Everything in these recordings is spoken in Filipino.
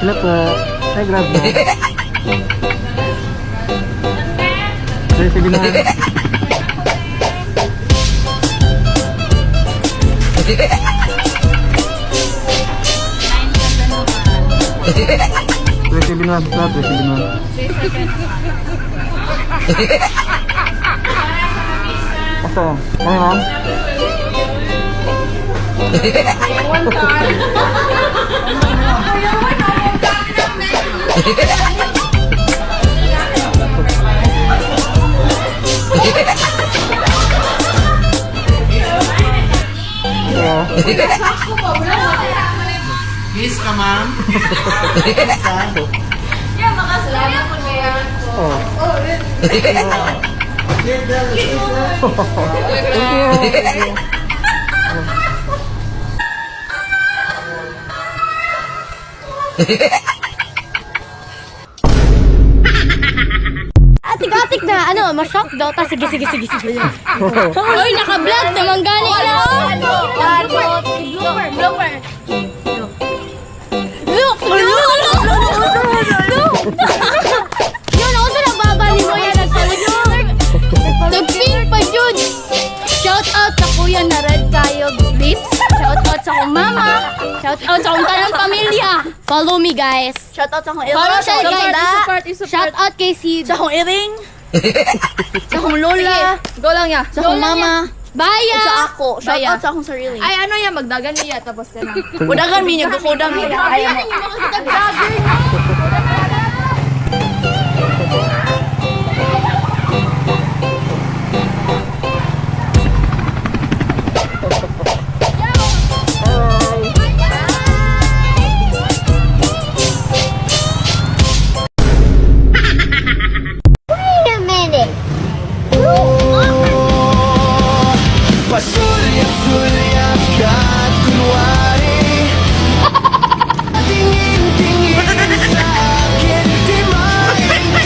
Hello po. Ay, grab mo. Sige na. Sige na. Ito. Kami ma'am? Kiss ka, ma'am. Kiss ka. Yeah, makasalamat po kaya. Oh. Thank you. Atik-atik na, ano, ma-shock daw. Ta, sige. Uy, naka-vlog naman gani. Blooper. Look! Yun, ako sa nababali mo yan. Nag-pink pa yun. Shout out sa kuya na red tayo, lips. Shout out sa akong mama. Shout out sa akong tanang pamilya. Follow me, guys. Shout out sa akong Follow siya, guys. Support. Shout out kay Sid. Sa akong iring. Sa akong lola. Go lang ya. Sa akong mama. Baya. Sa ako. Shout Baya. out sa akong sarili. Ay, ano yan? Magdagan niya, tapos ka na. Udagan mi, nagkukudang mi. Ayaw mo. Wait a minute. Pasulyak-sulyak ka at kunwari tingin-tingin sa akin, di maintindihan.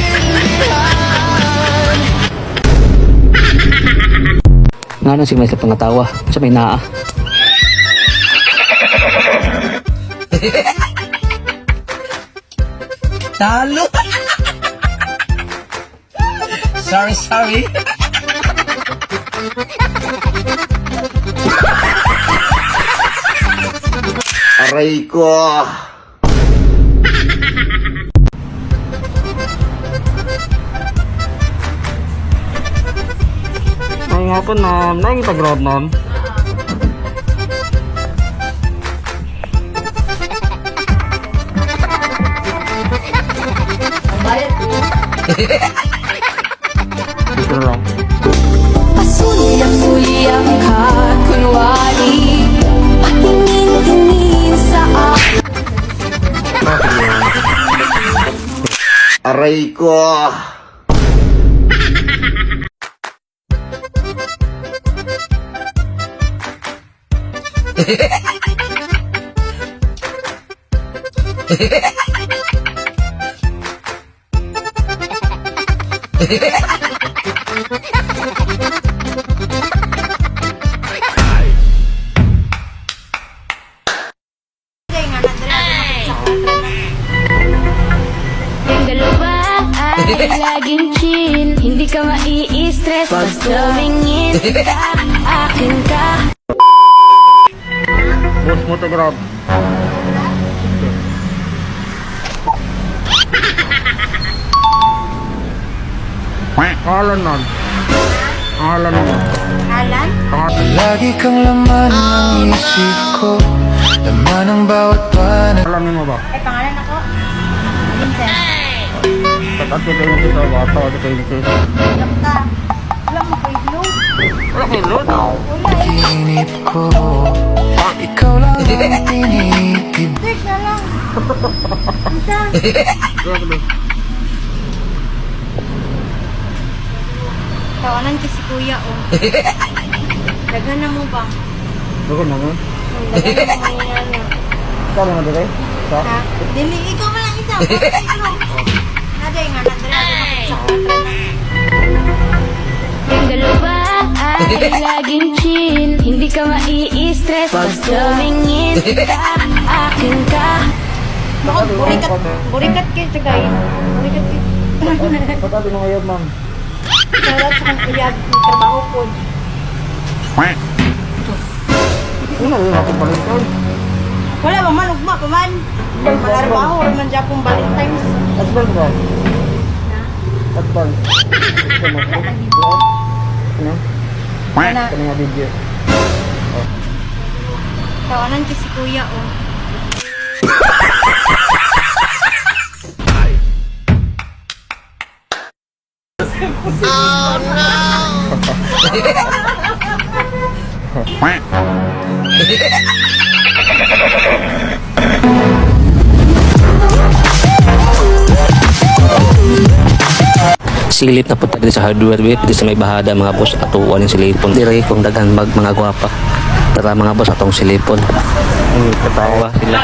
Nga nang si may sa pangatawa. Sa may naa. Talo. Sorry. Aray ko. Ay nga po, ma'am. Nakikita-grab, ma'am. Dito lang. Pasulyak-sulyak ka, kunwari patingin-tingin sa akin. Aray ko. Yung dalawa ay laging chill. Hindi ka mai-stress basta tumingin ka, akin ka. Boss mo to grab. Pangalan, ma'am. Pangalan mo. Alan? Lagi kang laman ng isip ko, laman ng bawat panat. Alam mo ba? Ay, pangalan ako? Vincent. At kita yung kita bata o kita yung kita. Dokta. Wala mo kay Blue. Wala kayo, Lord. Inip ko, ikaw lang ang tinitib. Check na lang. Isa. Tawanan kasi kuya, oh. Daghan na mo ba? Bukan mo. Daghan na mo yan. Tama na dire? Sa? Ha? Dili, ikaw man lang isa. Naday nga, nadala. Sa kontra na. ay laging chill. Hindi ka mai-stress basta tumingin ka, akin ka. Bakit burikat kayo, tagay. Burikat kayo. Patabi mo ngayon, ma'am. Kaya sa kang iyag, may trabaho po. Ano yun natin balikan? Wala ba man, ugma pa man. Trabaho, wala man dyan kong Valentine's. Husband ba? Husband. Gusto mo po? Ano? Ano nga video? Tawanan ko si kuya, oh. Silip na punta dito sa hardware dito sa may bahada mga boss ato waling silipon dire kung daghan mag mga gwapa tara mga boss atong silipon katawa sila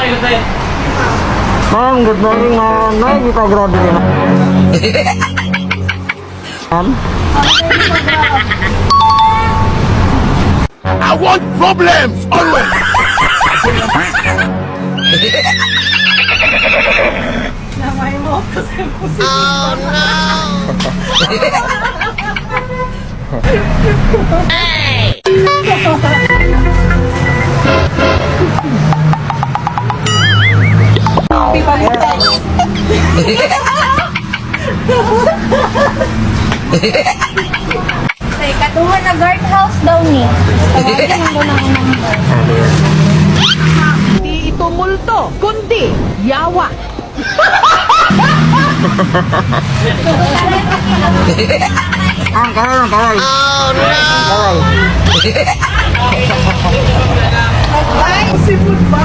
Ma'am, good morning, ma'am. Nay, di ka grabe din. Ma'am? I want problems always. Say, katuhan na guardhouse daw ni. Tawagin mo daw ng number. Hindi ito multo, kundi yawa. Kaway lang, kaway. Oh, no! Kaway. Sipot ba?